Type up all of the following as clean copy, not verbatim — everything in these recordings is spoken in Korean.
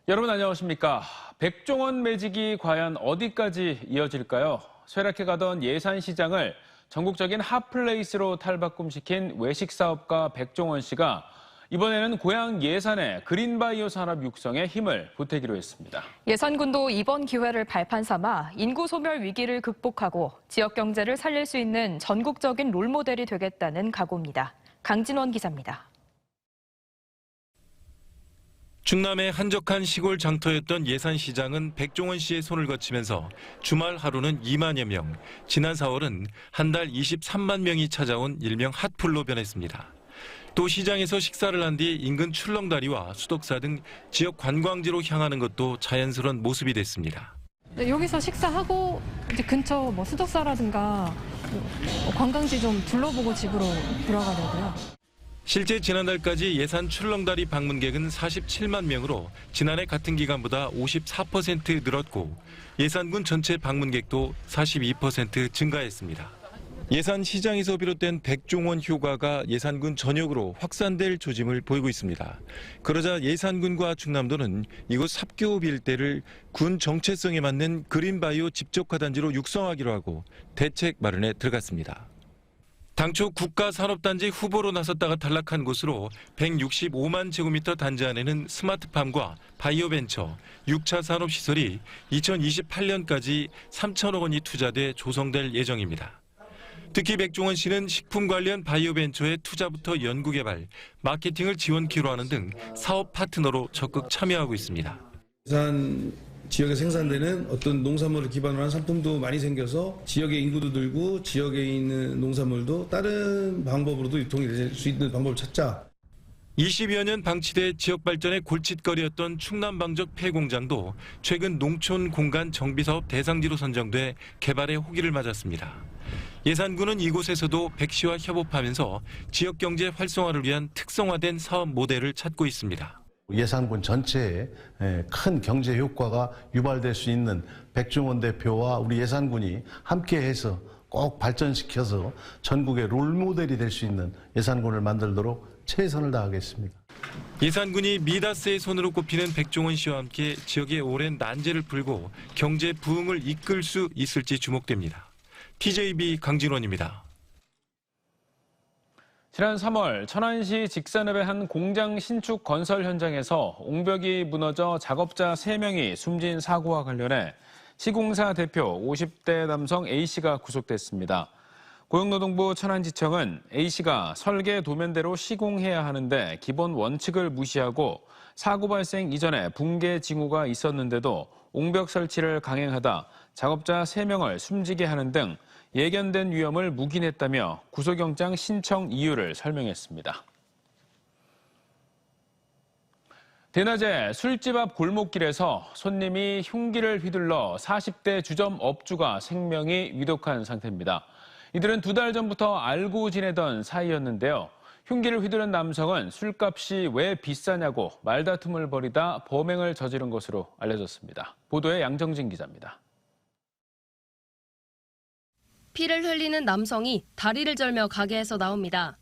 여러분 안녕하십니까? 백종원 매직이 과연 어디까지 이어질까요? 쇠락해가던 예산시장을 전국적인 핫플레이스로 탈바꿈시킨 외식사업가 백종원 씨가 이번에는 고향 예산의 그린바이오 산업 육성에 힘을 보태기로 했습니다. 예산군도 이번 기회를 발판 삼아 인구 소멸 위기를 극복하고 지역 경제를 살릴 수 있는 전국적인 롤모델이 되겠다는 각오입니다. 강진원 기자입니다. 충남의 한적한 시골 장터였던 예산시장은 백종원 씨의 손을 거치면서 주말 하루는 2만여 명, 지난 4월은 한 달 23만 명이 찾아온 일명 핫플로 변했습니다. 또 시장에서 식사를 한 뒤 인근 출렁다리와 수덕사 등 지역 관광지로 향하는 것도 자연스러운 모습이 됐습니다. 여기서 식사하고 이제 근처 수덕사라든가 관광지 좀 둘러보고 집으로 돌아가려고요. 실제 지난달까지 예산 출렁다리 방문객은 47만 명으로 지난해 같은 기간보다 54% 늘었고 예산군 전체 방문객도 42% 증가했습니다. 예산 시장에서 비롯된 백종원 효과가 예산군 전역으로 확산될 조짐을 보이고 있습니다. 그러자 예산군과 충남도는 이곳 삽교읍 일대를 군 정체성에 맞는 그린바이오 집적화단지로 육성하기로 하고 대책 마련에 들어갔습니다. 당초 국가산업단지 후보로 나섰다가 탈락한 곳으로 165만 제곱미터 단지 안에는 스마트팜과 바이오벤처, 6차 산업시설이 2028년까지 3천억 원이 투자돼 조성될 예정입니다. 특히 백종원 씨는 식품 관련 바이오벤처의 투자부터 연구개발, 마케팅을 지원키로 하는 등 사업 파트너로 적극 참여하고 있습니다. 지역에 생산되는 어떤 농산물을 기반으로 한 상품도 많이 생겨서 지역의 인구도 늘고 지역에 있는 농산물도 다른 방법으로도 유통이 될 수 있는 방법을 찾자. 20여 년 방치돼 지역 발전의 골칫거리였던 충남방적 폐공장도 최근 농촌 공간 정비사업 대상지로 선정돼 개발의 호기를 맞았습니다. 예산군은 이곳에서도 백 씨와 협업하면서 지역 경제 활성화를 위한 특성화된 사업 모델을 찾고 있습니다. 예산군 전체에 큰 경제 효과가 유발될 수 있는 백종원 대표와 우리 예산군이 함께해서 꼭 발전시켜서 전국의 롤모델이 될 수 있는 예산군을 만들도록 최선을 다하겠습니다. 예산군이 미다스의 손으로 꼽히는 백종원 씨와 함께 지역의 오랜 난제를 풀고 경제 부흥을 이끌 수 있을지 주목됩니다. TJB 강진원입니다. 지난 3월 천안시 직산읍의 한 공장 신축 건설 현장에서 옹벽이 무너져 작업자 3명이 숨진 사고와 관련해 시공사 대표 50대 남성 A씨가 구속됐습니다. 고용노동부 천안지청은 A씨가 설계 도면대로 시공해야 하는데 기본 원칙을 무시하고 사고 발생 이전에 붕괴 징후가 있었는데도 옹벽 설치를 강행하다 작업자 3명을 숨지게 하는 등 예견된 위험을 묵인했다며 구속영장 신청 이유를 설명했습니다. 대낮에 술집 앞 골목길에서 손님이 흉기를 휘둘러 40대 주점 업주가 생명이 위독한 상태입니다. 이들은 2달 전부터 알고 지내던 사이였는데요. 흉기를 휘두른 남성은 술값이 왜 비싸냐고 말다툼을 벌이다 범행을 저지른 것으로 알려졌습니다. 보도에 양정진 기자입니다. 피를 흘리는 남성이 다리를 절며 가게에서 나옵니다.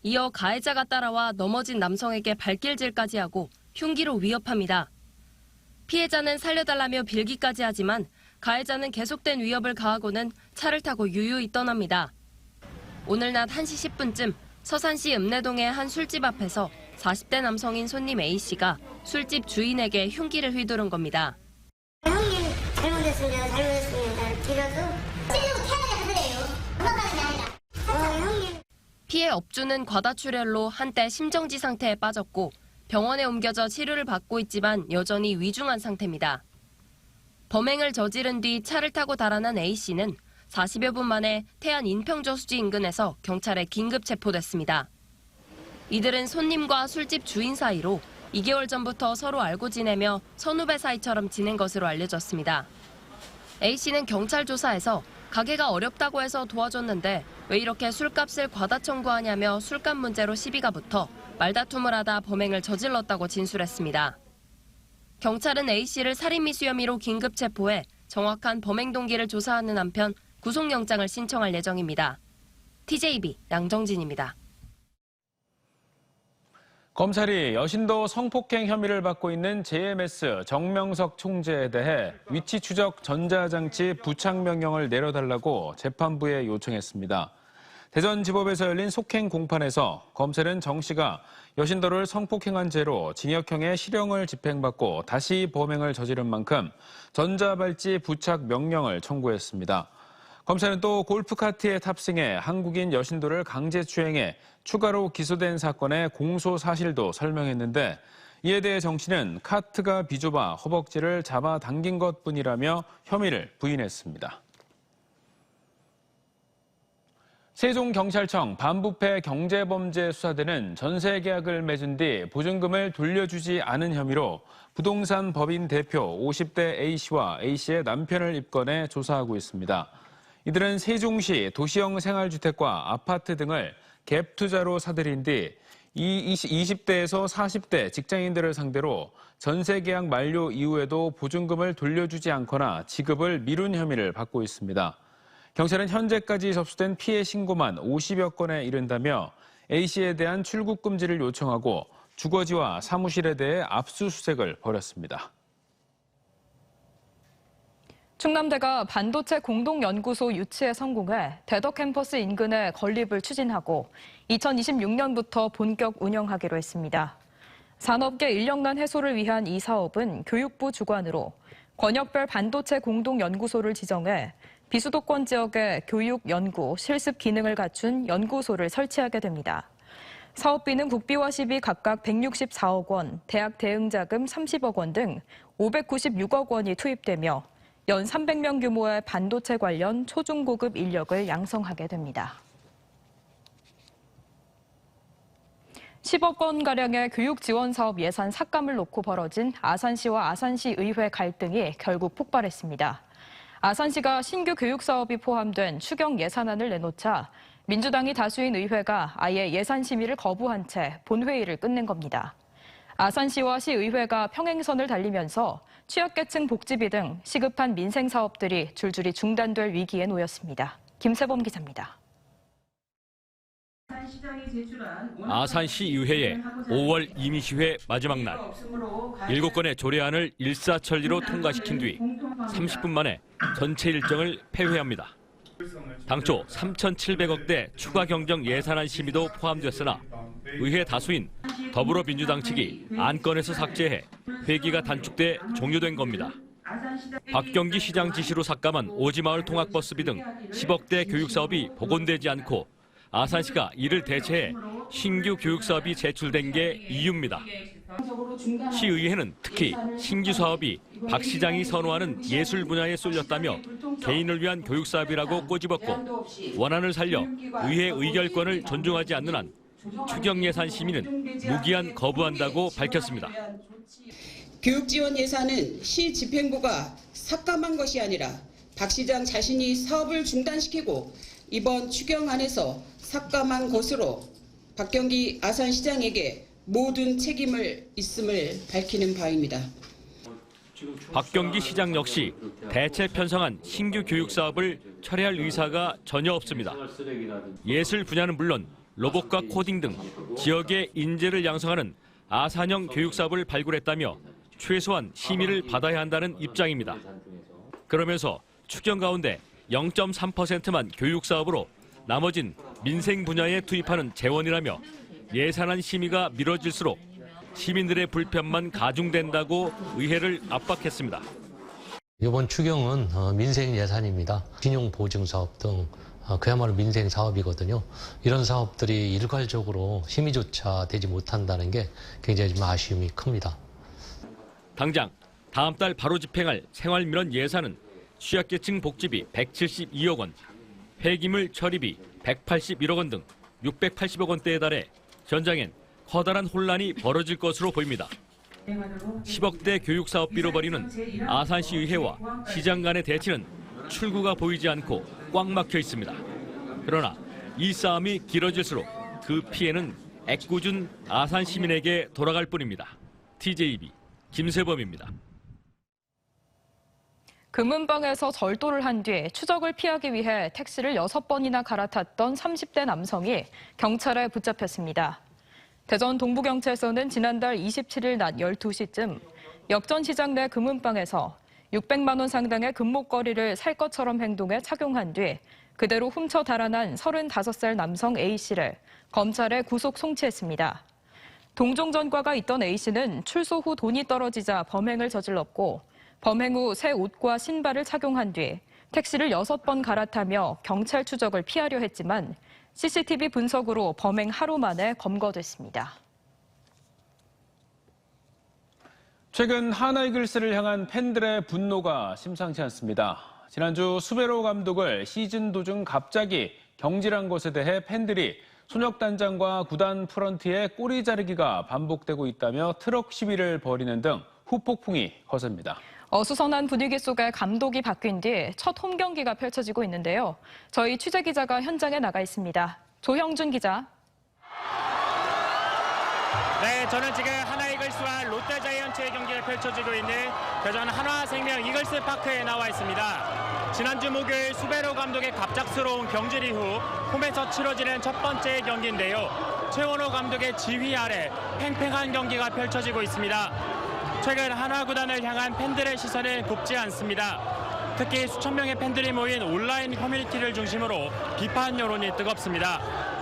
이어 가해자가 따라와 넘어진 남성에게 발길질까지 하고 흉기로 위협합니다. 피해자는 살려달라며 빌기까지 하지만 가해자는 계속된 위협을 가하고는 차를 타고 유유히 떠납니다. 오늘 낮 1시 10분쯤 서산시 읍내동의 한 술집 앞에서 40대 남성인 손님 A씨가 술집 주인에게 흉기를 휘두른 겁니다. 형님 잘못했습니다. 드려도 피해 업주는 과다출혈로 한때 심정지 상태에 빠졌고 병원에 옮겨져 치료를 받고 있지만 여전히 위중한 상태입니다. 범행을 저지른 뒤 차를 타고 달아난 A씨는 40여 분 만에 태안 인평저수지 인근에서 경찰에 긴급 체포됐습니다. 이들은 손님과 술집 주인 사이로 2개월 전부터 서로 알고 지내며 선후배 사이처럼 지낸 것으로 알려졌습니다. A씨는 경찰 조사에서 가게가 어렵다고 해서 도와줬는데 왜 이렇게 술값을 과다 청구하냐며 술값 문제로 시비가 붙어 말다툼을 하다 범행을 저질렀다고 진술했습니다. 경찰은 A씨를 살인미수 혐의로 긴급 체포해 정확한 범행 동기를 조사하는 한편 구속영장을 신청할 예정입니다. TJB 양정진입니다. 검찰이 여신도 성폭행 혐의를 받고 있는 JMS 정명석 총재에 대해 위치 추적 전자장치 부착 명령을 내려달라고 재판부에 요청했습니다. 대전지법에서 열린 속행 공판에서 검찰은 정 씨가 여신도를 성폭행한 죄로 징역형의 실형을 집행받고 다시 범행을 저지른 만큼 전자발찌 부착 명령을 청구했습니다. 검찰은 또 골프카트에 탑승해 한국인 여신도를 강제추행해 추가로 기소된 사건의 공소 사실도 설명했는데 이에 대해 정 씨는 카트가 비좁아 허벅지를 잡아당긴 것뿐이라며 혐의를 부인했습니다. 세종경찰청 반부패 경제범죄수사대는 전세계약을 맺은 뒤 보증금을 돌려주지 않은 혐의로 부동산 법인 대표 50대 A씨와 A씨의 남편을 입건해 조사하고 있습니다. 이들은 세종시 도시형 생활주택과 아파트 등을 갭 투자로 사들인 뒤 20대에서 40대 직장인들을 상대로 전세계약 만료 이후에도 보증금을 돌려주지 않거나 지급을 미룬 혐의를 받고 있습니다. 경찰은 현재까지 접수된 피해 신고만 50여 건에 이른다며 A씨에 대한 출국 금지를 요청하고 주거지와 사무실에 대해 압수수색을 벌였습니다. 충남대가 반도체 공동연구소 유치에 성공해 대덕 캠퍼스 인근의 건립을 추진하고 2026년부터 본격 운영하기로 했습니다. 산업계 인력난 해소를 위한 이 사업은 교육부 주관으로 권역별 반도체 공동연구소를 지정해 비수도권 지역에 교육, 연구, 실습 기능을 갖춘 연구소를 설치하게 됩니다. 사업비는 국비와 시비 각각 164억 원, 대학 대응자금 30억 원 등 596억 원이 투입되며 연 300명 규모의 반도체 관련 초중고급 인력을 양성하게 됩니다. 10억 원가량의 교육 지원 사업 예산 삭감을 놓고 벌어진 아산시와 아산시 의회 갈등이 결국 폭발했습니다. 아산시가 신규 교육 사업이 포함된 추경 예산안을 내놓자 민주당이 다수인 의회가 아예 예산 심의를 거부한 채 본회의를 끝낸 겁니다. 아산시와 시의회가 평행선을 달리면서 취약계층 복지비 등 시급한 민생 사업들이 줄줄이 중단될 위기에 놓였습니다. 김세범 기자입니다. 아산시 의회의 5월 임시회 마지막 날 7건의 조례안을 일사천리로 통과시킨 뒤 30분 만에 전체 일정을 폐회합니다. 당초 3,700억대 추가 경정 예산안 심의도 포함됐으나 의회 다수인 더불어민주당 측이 안건에서 삭제해 회기가 단축돼 종료된 겁니다. 박경기 시장 지시로 삭감한 오지마을 통학버스비 등 10억대 교육사업이 복원되지 않고 아산시가 이를 대체해 신규 교육사업이 제출된 게 이유입니다. 시의회는 특히 신규 사업이 박 시장이 선호하는 예술 분야에 쏠렸다며 개인을 위한 교육사업이라고 꼬집었고 원안을 살려 의회 의결권을 존중하지 않는 한 추경 예산 심의는 무기한 거부한다고 밝혔습니다. 교육지원 예산은 시 집행부가 삭감한 것이 아니라 박 시장 자신이 사업을 중단시키고 이번 추경안에서 삭감한 것으로 박경기 아산시장에게 모든 책임을 있음을 밝히는 바입니다. 박경기 시장 역시 대체 편성한 신규 교육 사업을 철회할 의사가 전혀 없습니다. 예술 분야는 물론 로봇과 코딩 등 지역의 인재를 양성하는 아산형 교육 사업을 발굴했다며 최소한 심의를 받아야 한다는 입장입니다. 그러면서 추경 가운데 0.3%만 교육 사업으로 나머진 민생 분야에 투입하는 재원이라며 예산안 심의가 미뤄질수록 시민들의 불편만 가중된다고 의회를 압박했습니다. 이번 추경은 민생 예산입니다.金融보증 사업 등 그야말로 민생 사업이거든요. 이런 사업들이 일괄적으로 심의조차 되지 못한다는 게 굉장히 좀 아쉬움이 큽니다. 당장 다음 달 바로 집행할 생활민원 예산은 취약계층 복지비 172억 원, 폐기물 처리비 181억 원 등 680억 원대에 달해 현장엔 커다란 혼란이 벌어질 것으로 보입니다. 10억대 교육사업비로 벌이는 아산시 의회와 시장 간의 대치는 출구가 보이지 않고 꽉 막혀 있습니다. 그러나 이 싸움이 길어질수록 그 피해는 애꿎은 아산 시민에게 돌아갈 뿐입니다. TJB 김세범입니다. 금은방에서 절도를 한 뒤 추적을 피하기 위해 택시를 6번이나 갈아탔던 30대 남성이 경찰에 붙잡혔습니다. 대전 동부경찰서는 지난달 27일 낮 12시쯤 역전시장 내 금은방에서 600만 원 상당의 금목걸이를 살 것처럼 행동해 착용한 뒤 그대로 훔쳐 달아난 35살 남성 A씨를 검찰에 구속 송치했습니다. 동종전과가 있던 A씨는 출소 후 돈이 떨어지자 범행을 저질렀고 범행 후 새 옷과 신발을 착용한 뒤 택시를 6번 갈아타며 경찰 추적을 피하려 했지만 CCTV 분석으로 범행 하루 만에 검거됐습니다. 최근 하나이글스를 향한 팬들의 분노가 심상치 않습니다. 지난주 수베로 감독을 시즌 도중 갑자기 경질한 것에 대해 팬들이 손혁단장과 구단 프런트의 꼬리 자르기가 반복되고 있다며 트럭 시위를 벌이는 등 후폭풍이 거셉니다. 어수선한 분위기 속에 감독이 바뀐 뒤 첫 홈경기가 펼쳐지고 있는데요. 저희 취재기자가 현장에 나가 있습니다. 조형준 기자. 네, 저는 지금 하나이글스와 롯데자이언츠의 경기가 펼쳐지고 있는 대전 한화생명 이글스파크에 나와 있습니다. 지난주 목요일 수베로 감독의 갑작스러운 경질 이후 홈에서 치러지는 첫 번째 경기인데요. 최원호 감독의 지휘 아래 팽팽한 경기가 펼쳐지고 있습니다. 최근 한화 구단을 향한 팬들의 시선은 곱지 않습니다. 특히 수천 명의 팬들이 모인 온라인 커뮤니티를 중심으로 비판 여론이 뜨겁습니다.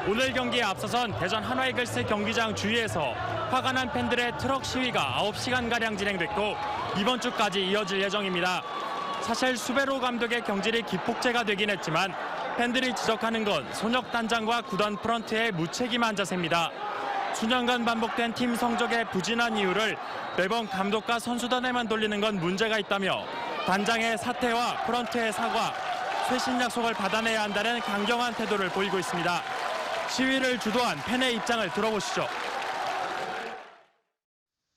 오늘 경기에 앞서선 대전 한화이글스 경기장 주위에서 화가 난 팬들의 트럭 시위가 9시간가량 진행됐고 이번 주까지 이어질 예정입니다. 사실 수베로 감독의 경질이 기폭제가 되긴 했지만 팬들이 지적하는 건 손혁단장과 구단 프런트의 무책임한 자세입니다. 수년간 반복된 팀 성적의 부진한 이유를 매번 감독과 선수단에만 돌리는 건 문제가 있다며 단장의 사퇴와 프런트의 사과, 쇄신 약속을 받아내야 한다는 강경한 태도를 보이고 있습니다. 시위를 주도한 팬의 입장을 들어보시죠.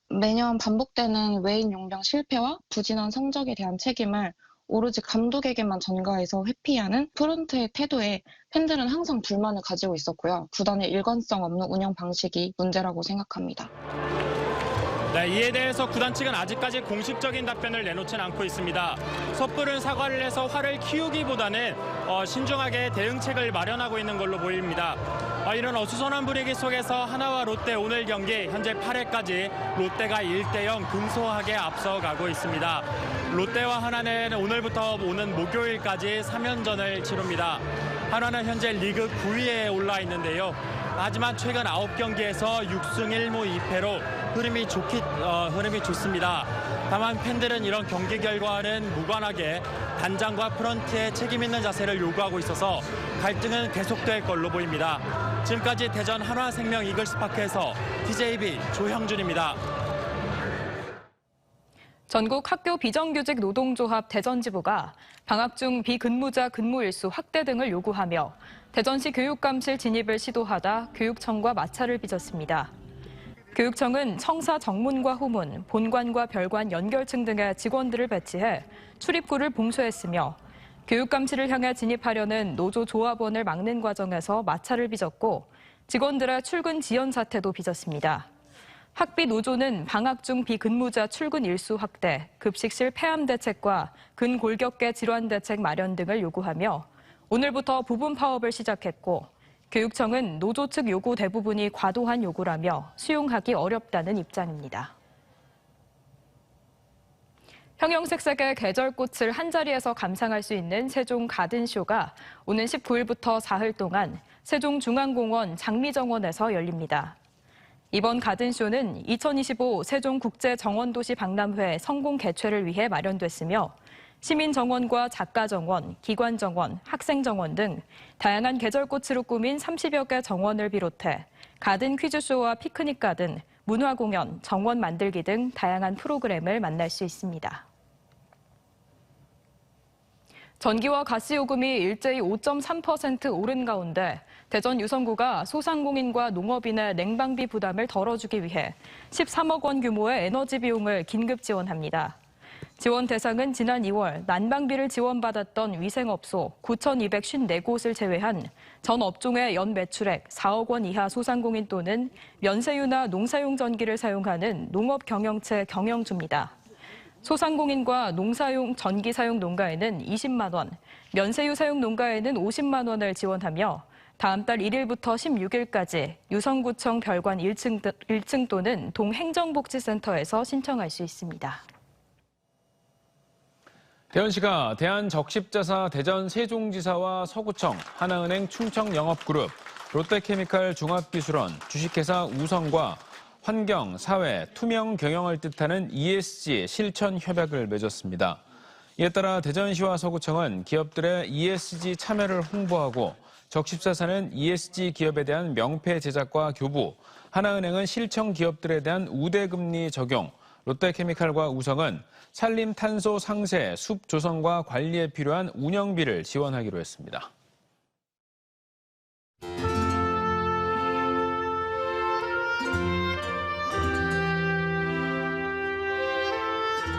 매년 반복되는 외인 용병 실패와 부진한 성적에 대한 책임을 오로지 감독에게만 전가해서 회피하는 프런트의 태도에 팬들은 항상 불만을 가지고 있었고요. 구단의 일관성 없는 운영 방식이 문제라고 생각합니다. 네, 이에 대해서 구단 측은 아직까지 공식적인 답변을 내놓지는 않고 있습니다. 섣부른 사과를 해서 화를 키우기보다는 신중하게 대응책을 마련하고 있는 걸로 보입니다. 이런 어수선한 분위기 속에서 하나와 롯데 오늘 경기 현재 8회까지 롯데가 1대0 근소하게 앞서가고 있습니다. 롯데와 하나는 오늘부터 오는 목요일까지 3연전을 치릅니다. 하나는 현재 리그 9위에 올라 있는데요. 하지만 최근 9경기에서 6승 1무 2패로 흐름이 좋습니다. 다만 팬들은 이런 경기 결과와는 무관하게 단장과 프런트의 책임 있는 자세를 요구하고 있어서 갈등은 계속될 걸로 보입니다. 지금까지 대전 한화생명 이글스파크에서 TJB 조형준입니다. 전국 학교 비정규직 노동조합 대전지부가 방학 중 비근무자 근무 일수 확대 등을 요구하며 대전시 교육감실 진입을 시도하다 교육청과 마찰을 빚었습니다. 교육청은 청사 정문과 후문, 본관과 별관 연결층 등의 직원들을 배치해 출입구를 봉쇄했으며 교육감실을 향해 진입하려는 노조 조합원을 막는 과정에서 마찰을 빚었고 직원들의 출근 지연 사태도 빚었습니다. 학비 노조는 방학 중 비근무자 출근 일수 확대, 급식실 폐암 대책과 근골격계 질환 대책 마련 등을 요구하며 오늘부터 부분 파업을 시작했고 교육청은 노조 측 요구 대부분이 과도한 요구라며 수용하기 어렵다는 입장입니다. 형형색색의 계절꽃을 한자리에서 감상할 수 있는 세종 가든쇼가 오는 19일부터 사흘 동안 세종중앙공원 장미정원에서 열립니다. 이번 가든쇼는 2025 세종국제정원도시 박람회 성공 개최를 위해 마련됐으며 시민정원과 작가정원, 기관정원, 학생정원 등 다양한 계절꽃으로 꾸민 30여 개 정원을 비롯해 가든 퀴즈쇼와 피크닉 가든, 문화공연, 정원 만들기 등 다양한 프로그램을 만날 수 있습니다. 전기와 가스 요금이 일제히 5.3% 오른 가운데 대전 유성구가 소상공인과 농업인의 냉방비 부담을 덜어주기 위해 13억 원 규모의 에너지 비용을 긴급 지원합니다. 지원 대상은 지난 2월 난방비를 지원받았던 위생업소 9,254곳을 제외한 전 업종의 연 매출액 4억 원 이하 소상공인 또는 면세유나 농사용 전기를 사용하는 농업 경영체 경영주입니다. 소상공인과 농사용 전기 사용 농가에는 20만 원, 면세유 사용 농가에는 50만 원을 지원하며 다음 달 1일부터 16일까지 유성구청 별관 1층 또는 동행정복지센터에서 신청할 수 있습니다. 대전시가 대한적십자사 대전 세종지사와 서구청, 하나은행 충청영업그룹, 롯데케미칼 종합기술원, 주식회사 우성과 환경, 사회, 투명 경영을 뜻하는 ESG 실천 협약을 맺었습니다. 이에 따라 대전시와 서구청은 기업들의 ESG 참여를 홍보하고 적십자사는 ESG 기업에 대한 명패 제작과 교부, 하나은행은 실청 기업들에 대한 우대금리 적용, 롯데케미칼과 우성은 산림 탄소 상세, 숲 조성과 관리에 필요한 운영비를 지원하기로 했습니다.